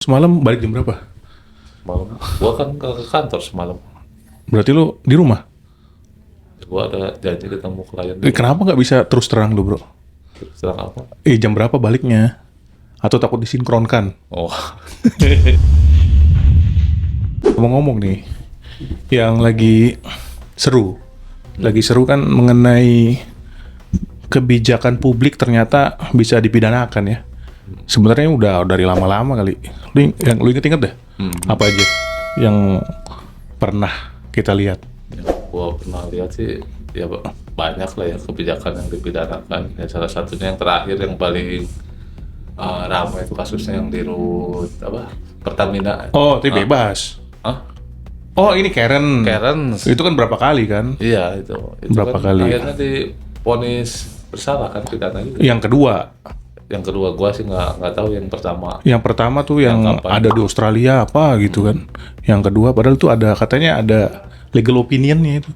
Semalam balik jam berapa? Malam. Gua kan ke kantor semalam. Berarti lu di rumah? Gua ada janji ketemu klien. Kenapa nggak bisa terus terang lu, bro? Serang apa? Jam berapa baliknya? Atau takut disinkronkan? Oh, Ngomong-ngomong nih, yang lagi seru kan mengenai kebijakan publik ternyata bisa dipidanakan ya. Sebenarnya udah dari lama-lama kali. Lu inget-inget dah? Apa aja yang pernah kita lihat? yang gua pernah lihat sih ya banyak lah ya kebijakan yang dipidanakan. Ya salah satunya yang terakhir yang paling ramai itu kasusnya yang di Rut apa Pertamina. Oh, itu bebas. Hah? Oh, ini Karen. Karen. Itu kan berapa kali kan? Iya itu Berapa kan kali? akhirnya divonis bersalah kan pidana juga. Yang kedua. Yang kedua gua sih nggak tahu yang pertama. Yang pertama tuh yang Yang kapan? ada di Australia apa gitu kan. Yang kedua padahal tuh ada katanya ada legal opinionnya itu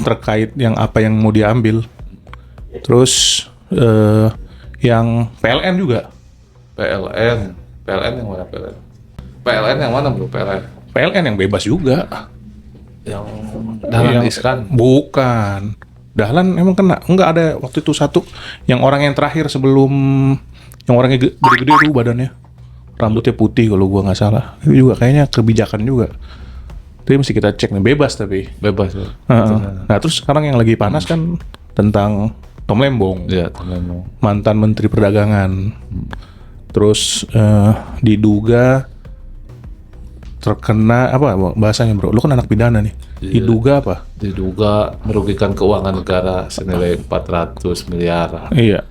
terkait yang apa yang mau diambil. Terus yang PLN juga. PLN yang mana PLN? PLN yang mana bro PLN? PLN yang bebas juga. Yang Dahlan Yang- Iskan. Bukan. Dahlan emang kena. Enggak ada waktu itu satu yang orang yang terakhir sebelum yang orangnya gede-gede tuh badannya. Rambutnya putih kalau gua nggak salah. Itu juga kayaknya kebijakan juga. Tapi mesti kita cek nih bebas tapi. Bebas ya. Heeh. Nah terus sekarang yang lagi panas kan tentang Tom Lembong, Iya teman. mantan Menteri Perdagangan. Terus diduga terkena apa bahasanya bro? Lu kan anak pidana nih. Iya. Diduga apa? Diduga merugikan keuangan negara senilai 400 miliar. Iya.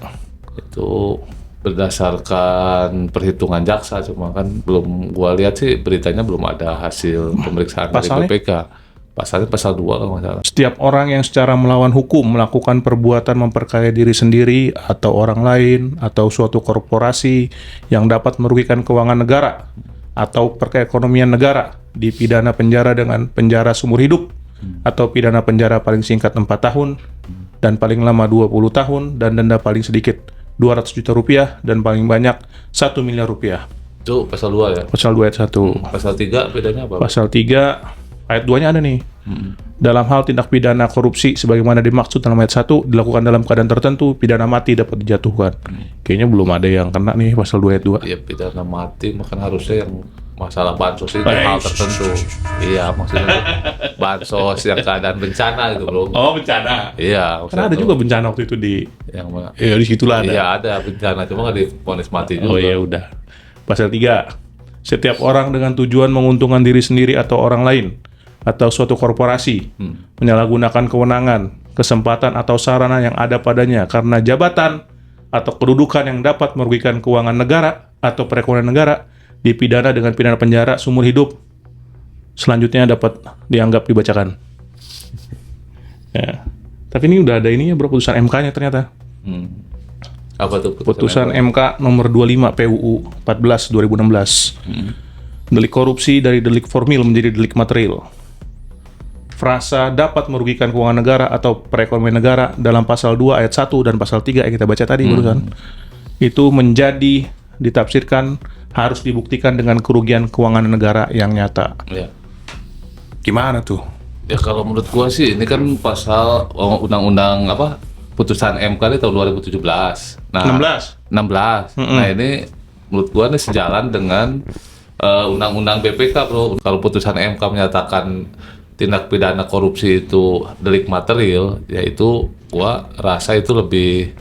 Itu berdasarkan perhitungan jaksa, cuma kan belum gua lihat sih beritanya belum ada hasil pemeriksaan Pasalnya? dari BPK. Pasalnya pasal 2 kalau nggak salah. Setiap orang yang secara melawan hukum melakukan perbuatan memperkaya diri sendiri atau orang lain atau suatu korporasi yang dapat merugikan keuangan negara atau perekonomian negara dipidana penjara dengan penjara seumur hidup atau pidana penjara paling singkat 4 tahun dan paling lama 20 tahun dan denda paling sedikit 200 juta rupiah dan paling banyak 1 miliar rupiah. Itu pasal 2 ya. Pasal 2 ayat 1. Pasal 3 bedanya apa? Pasal 3 ayat 2-nya ada nih. Dalam hal tindak pidana korupsi sebagaimana dimaksud dalam ayat 1 dilakukan dalam keadaan tertentu, pidana mati dapat dijatuhkan. Kayaknya belum ada yang kena nih pasal 2 ayat 2. Ya pidana mati, makan harusnya yang masalah bansos itu hal tertentu. Iya, maksudnya tuh bansos yang keadaan bencana gitu bro. Oh, bencana. Iya, Karena ada tuh juga bencana waktu itu di yang mana? ya di situlah ada. Iya ada bencana, cuma nggak divonis mati juga. Oh ya udah. Pasal 3. Setiap orang dengan tujuan menguntungkan diri sendiri atau orang lain atau suatu korporasi menyalahgunakan kewenangan, kesempatan atau sarana yang ada padanya karena jabatan atau kedudukan yang dapat merugikan keuangan negara atau perekonomian negara dipidana dengan pidana penjara seumur hidup. Selanjutnya dapat dianggap dibacakan. Ya. Tapi ini udah ada ininya bro, putusan MK-nya ternyata. Apa tuh Putusan MK nomor 25 PUU 14 2016. Delik korupsi dari delik formil menjadi delik material. Frasa dapat merugikan keuangan negara atau perekonomian negara dalam pasal 2 ayat 1 dan pasal 3 yang kita baca tadi barusan. Itu menjadi ditafsirkan harus dibuktikan dengan kerugian keuangan negara yang nyata. Ya. Gimana tuh? Ya kalau menurut gua sih ini kan pasal undang-undang apa? Putusan MK ini tahun 2017. Nah, 16. Nah, ini menurut gua ini sejalan dengan undang-undang BPK, Bro. Kalau putusan MK menyatakan tindak pidana korupsi itu delik material, yaitu gua rasa itu lebih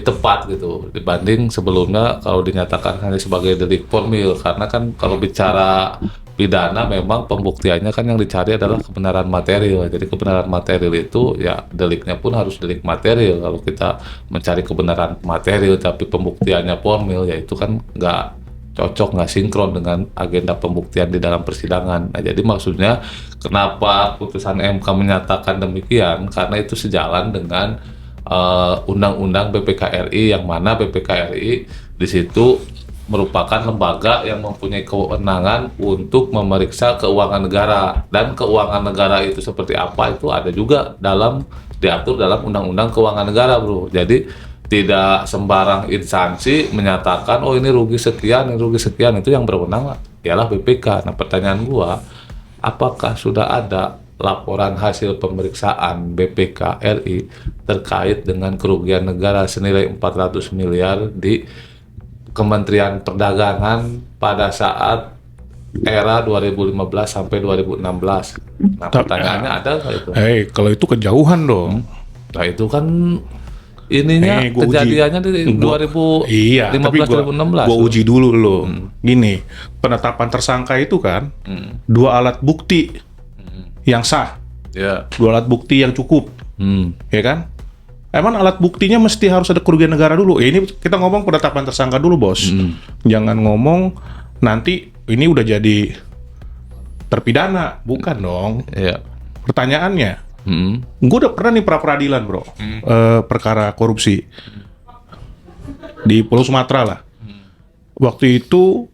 tepat gitu dibanding sebelumnya kalau dinyatakan hanya sebagai delik formil, karena kan kalau bicara pidana memang pembuktiannya kan yang dicari adalah kebenaran material. Jadi kebenaran material itu ya deliknya pun harus delik material. Kalau kita mencari kebenaran material tapi pembuktiannya formil, ya itu kan nggak cocok, nggak sinkron dengan agenda pembuktian di dalam persidangan. Nah jadi maksudnya kenapa putusan MK menyatakan demikian, karena itu sejalan dengan undang-undang BPK RI, yang mana BPK RI di situ merupakan lembaga yang mempunyai kewenangan untuk memeriksa keuangan negara, dan keuangan negara itu seperti apa itu ada juga diatur dalam undang-undang keuangan negara bro. Jadi tidak sembarang instansi menyatakan oh ini rugi sekian, ini rugi sekian. Itu yang berwenang ialah BPK. Nah, pertanyaan gua, apakah sudah ada laporan hasil pemeriksaan BPK RI terkait dengan kerugian negara senilai 400 miliar di Kementerian Perdagangan pada saat era 2015 sampai 2016? Nah, pertanyaannya ada nggak itu? Kalau itu kejauhan dong. Nah, itu kan ininya kejadiannya di 2015 iya, tapi 2016. Gua uji dulu lo. Gini, penetapan tersangka itu kan dua alat bukti yang sah, Ya. dua alat bukti yang cukup, ya kan? Emang alat buktinya mesti harus ada kerugian negara dulu. Ini kita ngomong penetapan tersangka dulu, bos. Jangan ngomong nanti ini udah jadi terpidana, bukan dong. Ya. Pertanyaannya, gue udah pernah nih pra peradilan, bro, perkara korupsi di Pulau Sumatera lah. Waktu itu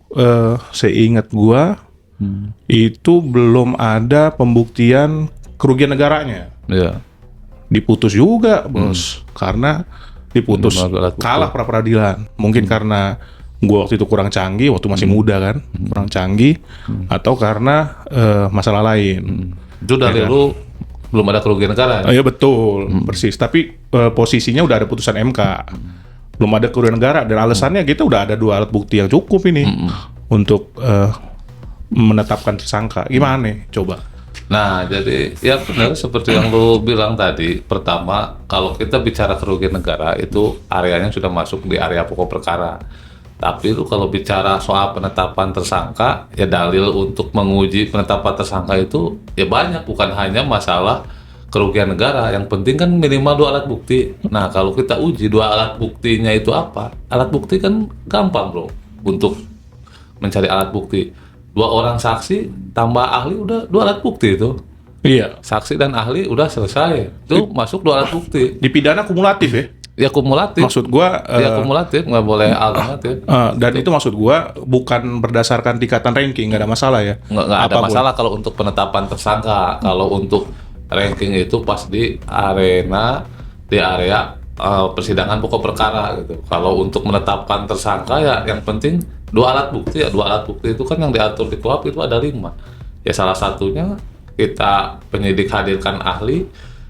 seingat gue itu belum ada pembuktian kerugian negaranya. Ya. Diputus juga, bos, karena diputus Belum ada alat bukti. kalah pra peradilan. Mungkin karena gue waktu itu kurang canggih, waktu masih muda kan, kurang canggih, atau karena masalah lain. Itu dari lu belum ada kerugian negara. Iya betul, persis. Tapi posisinya udah ada putusan MK, belum ada kerugian negara, dan alasannya kita udah ada dua alat bukti yang cukup ini untuk menetapkan tersangka. Gimana nih? Coba. Nah, jadi ya benar seperti yang lu bilang tadi. Pertama, kalau kita bicara kerugian negara itu areanya sudah masuk di area pokok perkara. Tapi lu kalau bicara soal penetapan tersangka, ya dalil untuk menguji penetapan tersangka itu ya banyak, bukan hanya masalah kerugian negara. Yang penting kan minimal dua alat bukti. Nah, kalau kita uji dua alat buktinya itu apa? Alat bukti kan gampang, bro, untuk mencari alat bukti. Dua orang saksi tambah ahli udah dua alat bukti itu. Iya. Saksi dan ahli udah selesai. Itu masuk dua alat bukti. Di pidana kumulatif ya. Ya kumulatif. Maksud gua Ya kumulatif, nggak boleh alternatif. dan itu maksud gua bukan berdasarkan tingkatan ranking, nggak ada masalah ya. Nggak ada Apapun. masalah kalau untuk penetapan tersangka. Kalau untuk ranking itu pas di area persidangan pokok perkara gitu. Kalau untuk menetapkan tersangka ya yang penting dua alat bukti. Ya dua alat bukti itu kan yang diatur di KUHP itu ada 5. Ya salah satunya kita penyidik hadirkan ahli,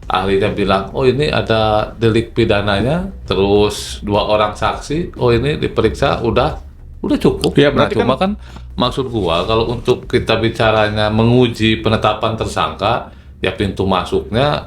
ahlinya bilang oh ini ada delik pidananya, terus 2 orang saksi, oh ini diperiksa udah cukup. Ya, Nah, berarti cuma kan maksud gua kalau untuk kita bicaranya menguji penetapan tersangka, ya pintu masuknya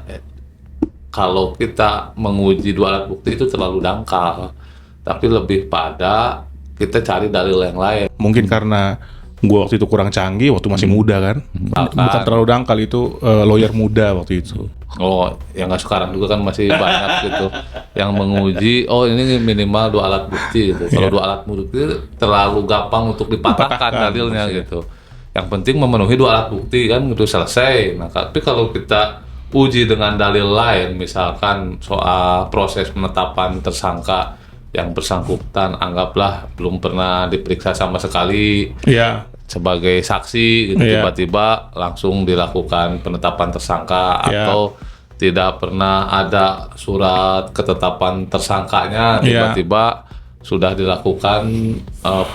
kalau kita menguji dua alat bukti itu terlalu dangkal. Tapi lebih pada kita cari dalil yang lain. Mungkin karena gua waktu itu kurang canggih, waktu masih muda kan. Bukan terlalu dangkal, itu lawyer muda waktu itu. Oh, yang nggak sekarang juga kan masih banyak gitu yang menguji. Oh ini minimal 2 alat bukti gitu. Kalau 2 alat bukti terlalu gampang untuk dipatahkan dalilnya gitu. Yang penting memenuhi 2 alat bukti kan gitu selesai. Nah, tapi kalau kita uji dengan dalil lain, misalkan soal proses penetapan tersangka yang bersangkutan anggaplah belum pernah diperiksa sama sekali Iya. sebagai saksi gitu, Iya. tiba-tiba langsung dilakukan penetapan tersangka Iya. atau tidak pernah ada surat ketetapan tersangkanya, Iya. tiba-tiba sudah dilakukan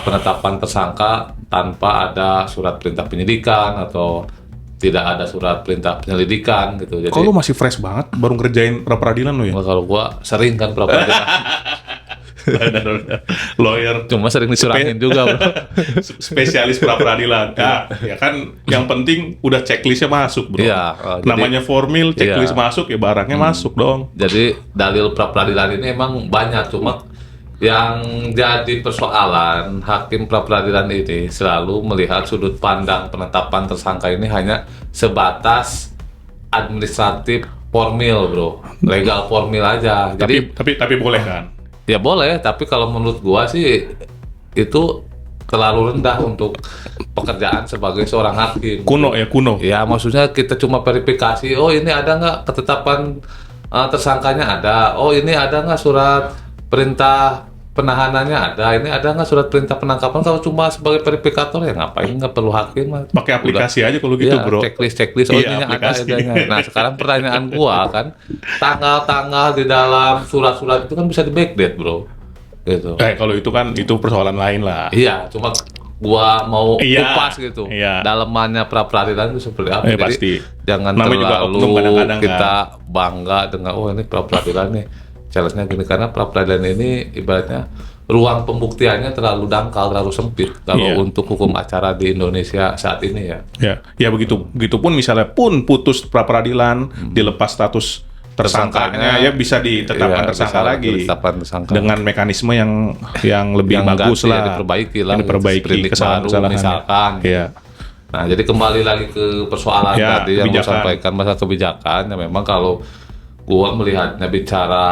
penetapan tersangka tanpa ada surat perintah penyidikan atau tidak ada surat perintah penyelidikan gitu. Jadi Kalau lu masih fresh banget, baru ngerjain pra peradilan lu ya. kalau gua sering kan pra-peradilan. Lawyer Cuma sering disurangin juga, bro. spesialis pra peradilan. Ya kan yang penting udah checklistnya masuk, bro. Iya, jadi- Namanya formil, checklist Iya. masuk ya barangnya masuk dong. Jadi dalil pra-peradilan ini emang banyak, cuma yang jadi persoalan hakim pra-peradilan ini selalu melihat sudut pandang penetapan tersangka ini hanya sebatas administratif formil, bro. Legal formil aja. Jadi Tapi boleh kan? ya boleh, tapi kalau menurut gua sih itu terlalu rendah untuk pekerjaan sebagai seorang hakim. Kuno ya, kuno. Ya maksudnya kita cuma verifikasi, oh ini ada nggak ketetapan tersangkanya ada, oh ini ada nggak surat perintah penahanannya ada. Ini ada nggak surat perintah penangkapan? Kalau cuma sebagai verifikator ya ngapain? Nggak perlu hakim. Pakai aplikasi aja kalau gitu, ya, bro. Checklist. Oh, Iya, ini ada aplikasi. adanya. Nah, sekarang pertanyaan gua kan, tanggal-tanggal di dalam surat-surat itu kan bisa di backdate, bro. Gitu. Kalau itu kan itu persoalan lain lah. Iya, cuma gua mau Iya, kupas gitu. iya. Dalemannya pra peradilan itu seperti apa? Jadi Pasti. jangan Namanya juga oknum terlalu kadang-kadang, kita bangga dengan ini pra peradilan nih. Challenge-nya gini karena pra peradilan ini ibaratnya ruang pembuktiannya terlalu dangkal, terlalu sempit kalau Iya. untuk hukum acara di Indonesia saat ini ya. Ya begitupun misalnya pun putus pra peradilan, dilepas status tersangkanya, ya bisa ditetapkan Iya, tersangka bisa lagi ditetapkan tersangka. dengan mekanisme yang lebih Yang bagus ganti, lah, diperbaiki lah, yang diperbaiki sprindik kesalahan-kesalahan. baru misalkan. Iya. Nah, jadi kembali lagi ke persoalan Ya, tadi yang kebijakan. saya sampaikan masalah kebijakan. Ya memang kalau gua melihatnya bicara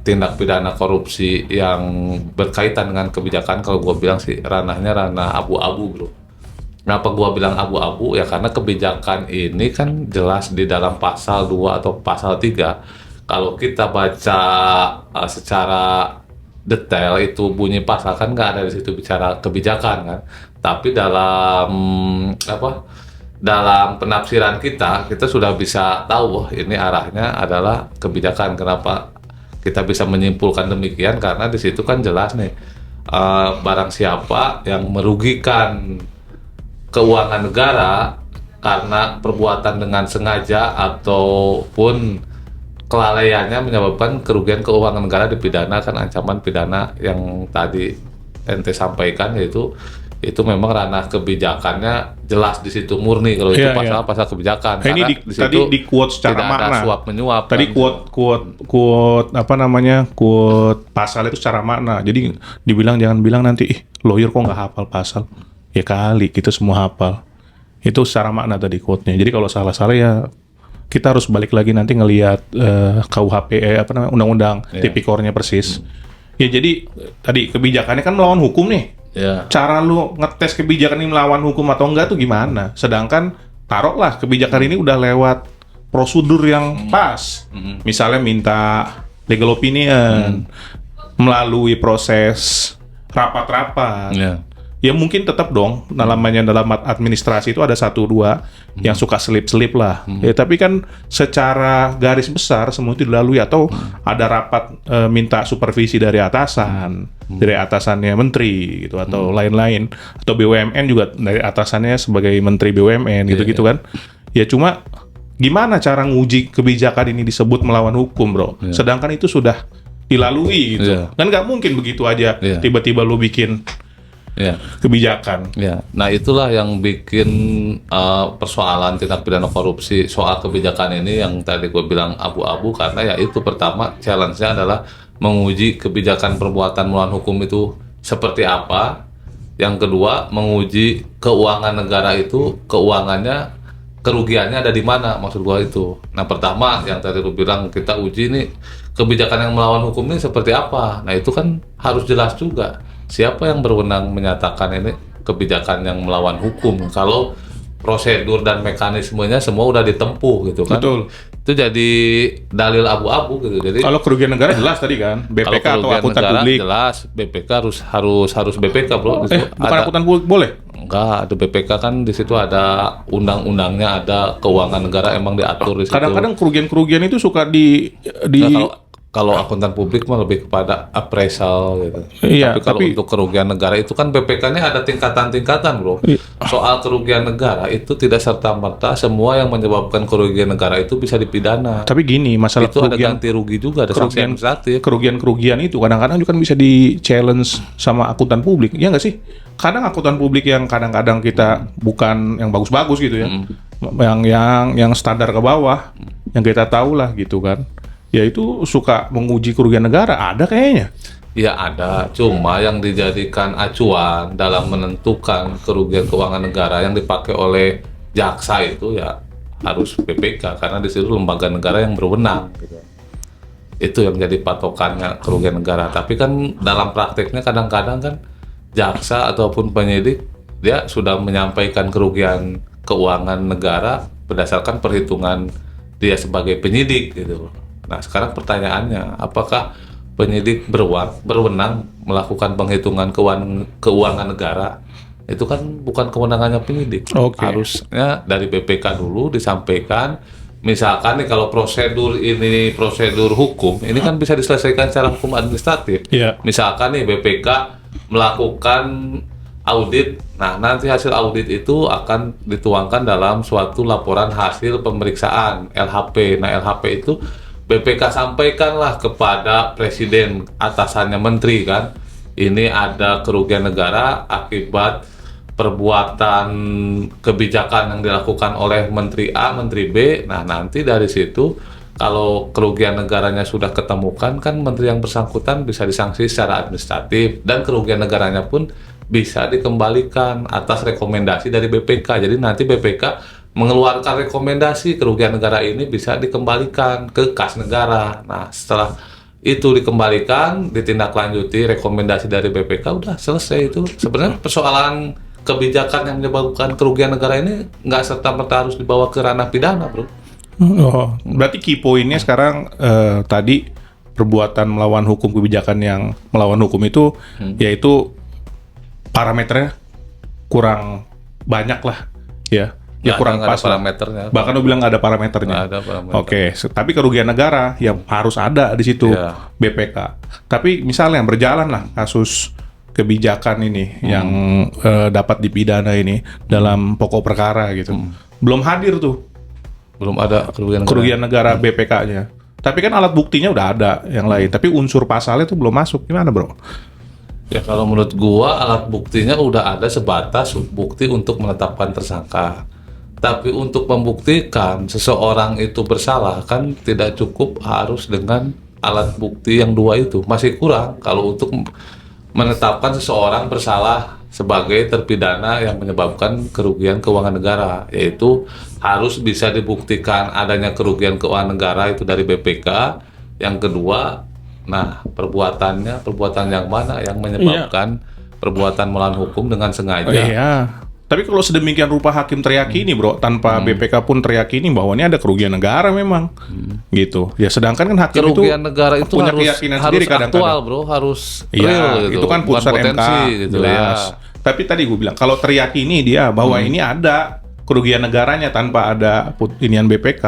tindak pidana korupsi yang berkaitan dengan kebijakan, kalau gua bilang sih ranahnya ranah abu-abu, bro. Kenapa gua bilang abu-abu? Ya karena kebijakan ini kan jelas di dalam pasal 2 atau pasal 3. Kalau kita baca secara detail itu bunyi pasal kan nggak ada di situ bicara kebijakan kan. Tapi dalam dalam penafsiran kita sudah bisa tahu wah, ini arahnya adalah kebijakan. Kenapa kita bisa menyimpulkan demikian? Karena di situ kan jelas nih barang siapa yang merugikan keuangan negara karena perbuatan dengan sengaja ataupun kelalaiannya menyebabkan kerugian keuangan negara dipidana kan ancaman pidana yang tadi ente sampaikan yaitu itu memang ranah kebijakannya jelas di situ murni kalau itu pasal kebijakan. Ini tadi di quote secara tidak makna. ada suap menyuap. Tadi kan. quote pasal itu secara makna. Jadi dibilang jangan bilang nanti lawyer kok nggak hafal pasal. Ya kali kita semua hafal. Itu secara makna tadi quote-nya. Jadi kalau salah-salah ya kita harus balik lagi nanti ngelihat KUHP undang-undang Tipikornya persis. Ya jadi tadi kebijakannya kan melawan hukum nih. Ya. Cara lu ngetes kebijakan ini melawan hukum atau enggak tuh gimana? Sedangkan taruhlah kebijakan ini udah lewat prosedur yang pas. Misalnya minta legal opinion melalui proses rapat-rapat. Ya mungkin tetap dong dalam administrasi itu ada 1-2 yang suka selip-selip lah. Ya tapi kan secara garis besar semua itu dilalui atau ada rapat minta supervisi dari atasan, dari atasannya menteri gitu atau lain-lain atau BUMN juga dari atasannya sebagai menteri BUMN gitu-gitu kan. Ya cuma gimana cara nguji kebijakan ini disebut melawan hukum, bro? Sedangkan itu sudah dilalui gitu. Kan nggak mungkin begitu aja tiba-tiba lu bikin kebijakan. Nah itulah yang bikin persoalan tindak pidana korupsi soal kebijakan ini yang tadi gue bilang abu-abu karena ya itu pertama challenge-nya adalah menguji kebijakan perbuatan melawan hukum itu seperti apa. Yang kedua menguji keuangan negara itu keuangannya kerugiannya ada di mana maksud gue itu. Nah pertama yang tadi lu bilang kita uji nih kebijakan yang melawan hukum ini seperti apa. Nah itu kan harus jelas juga. Siapa yang berwenang menyatakan ini kebijakan yang melawan hukum kalau prosedur dan mekanismenya semua udah ditempuh gitu kan. Betul. Itu jadi dalil abu-abu gitu. Jadi kalau kerugian negara jelas tadi kan BPK atau akuntan publik. Jelas BPK harus BPK, bro. Bukan akuntan publik boleh? Enggak, ada BPK kan di situ ada undang-undangnya, ada keuangan negara emang diatur di situ. Kadang-kadang kerugian-kerugian itu suka Nah, kalau akuntan publik mah lebih kepada appraisal gitu. Iya, tapi kalau untuk kerugian negara itu kan BPK-nya ada tingkatan-tingkatan, bro. Soal kerugian negara itu tidak serta-merta semua yang menyebabkan kerugian negara itu bisa dipidana. Tapi gini, masalah itu ada ganti rugi juga, ada sanksi administratif. Kerugian-kerugian itu kadang-kadang juga kan bisa di-challenge sama akuntan publik, ya nggak sih? Kadang akuntan publik yang kadang-kadang kita bukan yang bagus-bagus gitu ya, yang standar ke bawah, yang kita tahu lah gitu kan. Ya itu suka menguji kerugian negara, ada kayaknya. Ya ada, cuma yang dijadikan acuan dalam menentukan kerugian keuangan negara yang dipakai oleh jaksa itu ya harus BPK karena di situ lembaga negara yang berwenang gitu. Itu yang jadi patokannya kerugian negara. Tapi kan dalam prakteknya kadang-kadang kan jaksa ataupun penyidik dia sudah menyampaikan kerugian keuangan negara berdasarkan perhitungan dia sebagai penyidik gitu. Nah sekarang pertanyaannya, apakah penyidik berwenang melakukan penghitungan keuangan negara. Itu kan bukan kewenangannya penyidik. Harusnya dari BPK dulu disampaikan. Misalkan nih kalau prosedur hukum, ini kan bisa diselesaikan secara hukum administratif. Misalkan nih BPK melakukan audit, nah nanti hasil audit itu akan dituangkan dalam suatu laporan hasil pemeriksaan LHP. Nah LHP itu BPK sampaikanlah kepada presiden, atasannya menteri kan, ini ada kerugian negara akibat perbuatan kebijakan yang dilakukan oleh Menteri A, Menteri B. Nah nanti dari situ kalau kerugian negaranya sudah ketemukan, kan menteri yang bersangkutan bisa disanksi secara administratif dan kerugian negaranya pun bisa dikembalikan atas rekomendasi dari BPK. Jadi nanti BPK mengeluarkan rekomendasi kerugian negara ini bisa dikembalikan ke kas negara. Nah setelah itu dikembalikan, ditindaklanjuti rekomendasi dari BPK, udah selesai. Itu sebenarnya persoalan kebijakan yang menyebabkan kerugian negara ini nggak serta-merta harus dibawa ke ranah pidana, bro. Oh, berarti key point-nya sekarang tadi perbuatan melawan hukum, kebijakan yang melawan hukum itu yaitu parameternya kurang banyak lah, ya. Ya kurang pas parameternya. Bahkan lu bilang nggak ada parameternya. Nggak ada parameter. Oke, tapi kerugian negara yang harus ada di situ BPK. Tapi misalnya berjalan lah kasus kebijakan ini yang dapat dipidana ini dalam pokok perkara gitu. Belum hadir tuh. Belum ada kerugian negara BPK-nya. Tapi kan alat buktinya udah ada yang lain. Tapi unsur pasalnya tuh belum masuk. Gimana, bro? Ya kalau menurut gua alat buktinya udah ada sebatas bukti untuk menetapkan tersangka. Tapi untuk membuktikan seseorang itu bersalah kan tidak cukup harus dengan alat bukti yang dua itu. Masih kurang kalau untuk menetapkan seseorang bersalah sebagai terpidana yang menyebabkan kerugian keuangan negara, yaitu harus bisa dibuktikan adanya kerugian keuangan negara itu dari BPK. Yang kedua, nah perbuatan yang mana yang menyebabkan perbuatan melawan hukum dengan sengaja. Iya. Tapi kalau sedemikian rupa hakim teriyakini, bro, tanpa BPK pun teriyakini bahwa ini ada kerugian negara memang, gitu. Ya sedangkan kan hakim kerugian negara itu punya harus keyakinan sendiri kadang-kadang. Aktual, bro, harus Iya, real gitu. itu kan putusan MK, gitu, jelas. Ya. Tapi tadi gue bilang kalau teriyakini dia bahwa ini ada kerugian negaranya tanpa ada inian BPK,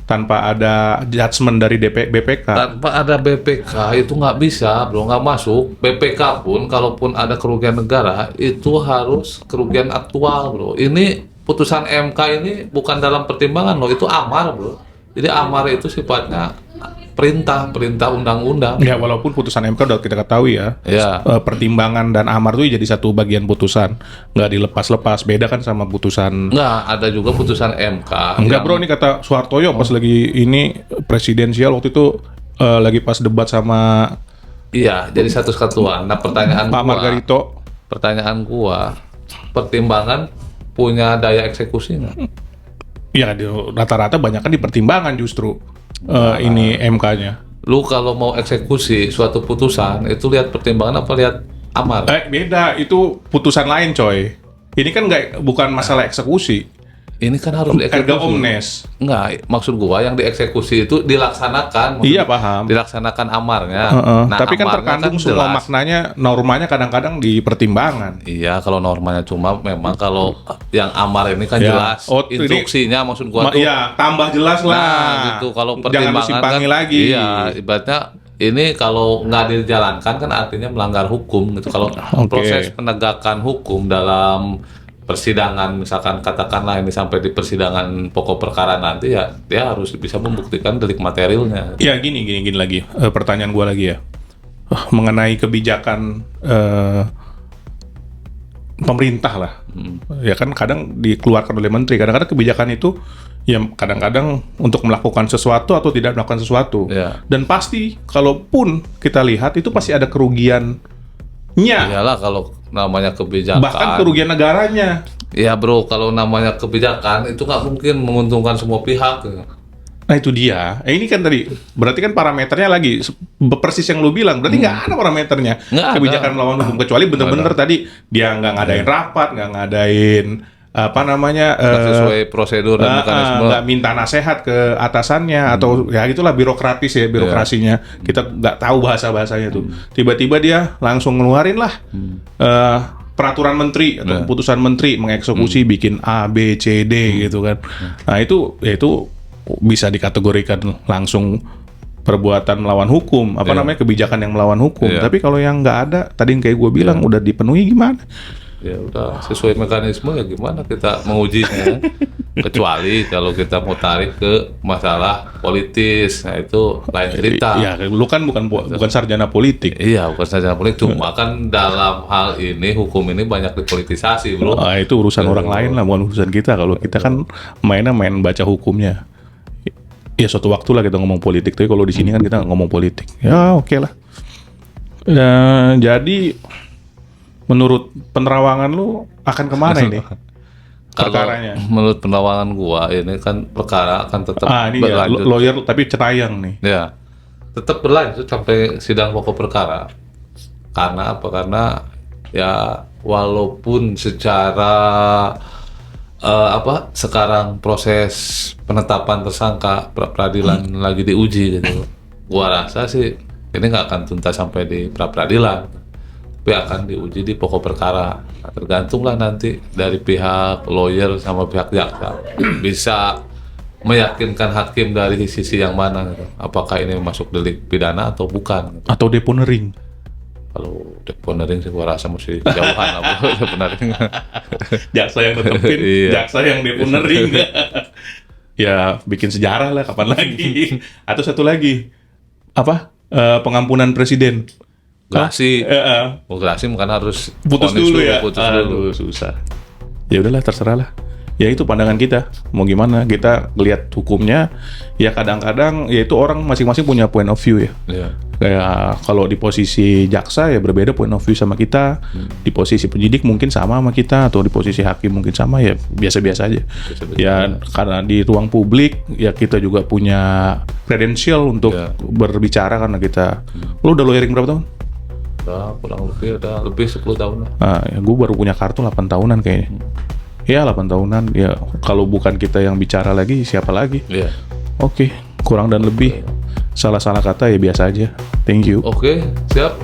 tanpa ada judgement dari BPK. Tanpa ada BPK itu nggak bisa, bro, nggak masuk. BPK pun, kalaupun ada kerugian negara, itu harus kerugian aktual, bro. Ini putusan MK ini bukan dalam pertimbangan, loh, itu amar, bro. Jadi amar itu sifatnya perintah undang-undang. Ya, walaupun putusan MK udah kita ketahui ya, pertimbangan dan amar itu jadi satu bagian putusan, nggak dilepas-lepas. Beda kan sama putusan. Nggak, ada juga putusan MK. Enggak, bro, ini kata Soehartoyo pas lagi ini presidensial waktu itu lagi pas debat sama. Iya, jadi satu kesatuan. Nah, Pak Margarito. Pertanyaan gua, pertimbangan punya daya eksekusi nggak? Ya, rata-rata banyak kan di pertimbangan justru. Ini MK-nya. Lu kalau mau eksekusi suatu putusan itu lihat pertimbangan apa lihat amar? Beda, itu putusan lain, coy. Ini kan bukan masalah eksekusi. Ini kan harus dieksekusi. Erga omnes. Enggak, maksud gua yang dieksekusi itu dilaksanakan. Iya, paham. Dilaksanakan amarnya. Nah, tapi kan terkandung kan semua maknanya, normanya kadang-kadang di pertimbangan. Iya, kalau normanya cuma memang kalau yang amar ini kan jelas. Instruksinya maksud gua tuh. Iya, tambah jelas lah. Nah, gitu. Kalau pertimbangan jangan kan, lagi. Iya, ibaratnya ini kalau nggak dijalankan kan artinya melanggar hukum gitu. Kalau proses penegakan hukum dalam persidangan, misalkan katakanlah ini sampai di persidangan pokok perkara nanti, ya dia harus bisa membuktikan delik materialnya. Ya gini lagi, pertanyaan gua lagi ya, mengenai kebijakan pemerintah lah. Ya kan kadang dikeluarkan oleh menteri, kadang-kadang kebijakan itu ya kadang-kadang untuk melakukan sesuatu atau tidak melakukan sesuatu. Dan pasti kalaupun kita lihat itu pasti ada kerugiannya. Iyalah kalau namanya kebijakan. Bahkan kerugian negaranya. Ya bro, kalau namanya kebijakan itu nggak mungkin menguntungkan semua pihak. Nah itu dia. Ini kan tadi berarti kan parameternya lagi persis yang lu bilang. Berarti nggak ada parameternya kebijakan melawan hukum, kecuali bener-bener tadi dia nggak ngadain rapat, nggak ngadain nggak sesuai prosedur dan mekanisme. nggak minta nasihat ke atasannya atau ya itulah birokratis ya birokrasinya. Kita nggak tahu bahasanya tuh. Tiba-tiba dia langsung ngeluarin lah peraturan menteri atau keputusan menteri mengeksekusi bikin A, B, C, D gitu kan. Nah itu bisa dikategorikan langsung perbuatan melawan hukum, namanya kebijakan yang melawan hukum. Tapi kalau yang nggak ada, tadi yang kayak gue bilang udah dipenuhi gimana? Ya udah sesuai mekanisme ya gimana kita mengujinya. Kecuali kalau kita mau tarik ke masalah politis, nah itu lain cerita. Iya, lu kan bukan sarjana politik. Iya, bukan sarjana politik. Cuma kan dalam hal ini hukum ini banyak dipolitisasi, bro. Itu urusan orang lain lah, bukan urusan kita. Kalau kita kan main baca hukumnya. Ya suatu waktu lah kita ngomong politik. Tapi kalau di sini kan kita nggak ngomong politik. Ya oke lah. Jadi menurut penerawangan lu akan kemana ini? Perkaranya. Menurut penerawangan gua ini kan perkara akan tetap ini berlanjut. Ya, lawyer tapi cenayang nih. Ya, tetap berlanjut sampai sidang pokok perkara. Karena apa? Karena ya walaupun secara sekarang proses penetapan tersangka peradilan lagi diuji gitu. Gua rasa sih ini nggak akan tuntas sampai di pra-peradilan, tapi akan diuji di pokok perkara. Nah, tergantunglah nanti dari pihak lawyer sama pihak jaksa bisa meyakinkan hakim dari sisi yang mana gitu. Apakah ini masuk delik pidana atau bukan gitu. Atau deponering. Kalau deponering sih gua rasa mesti jauhan lah bro, deponering. Jaksa yang netepin, jaksa yang deponering. Ya bikin sejarah lah kapan lagi. Atau satu lagi pengampunan presiden. Gerasi, gerasi kan harus putus dulu ya. Putus dulu. Susah. Ya udahlah terserah lah. Ya itu pandangan kita. Mau gimana? Kita lihat hukumnya. Ya kadang-kadang ya itu orang masing-masing punya point of view ya. Kayak kalau di posisi jaksa ya berbeda point of view sama kita. Di posisi penyidik mungkin sama kita, atau di posisi hakim mungkin sama, ya biasa-biasa aja. Ya karena di ruang publik ya kita juga punya kredensial untuk berbicara karena kita. Lu udah lawyering berapa tahun? Udah lebih 10 tahun lah. Ya gue baru punya kartu 8 tahunan kayaknya. Ya 8 tahunan. Ya kalau bukan kita yang bicara lagi, siapa lagi? Oke, kurang dan lebih salah-salah kata ya biasa aja. Thank you. Oke, siap.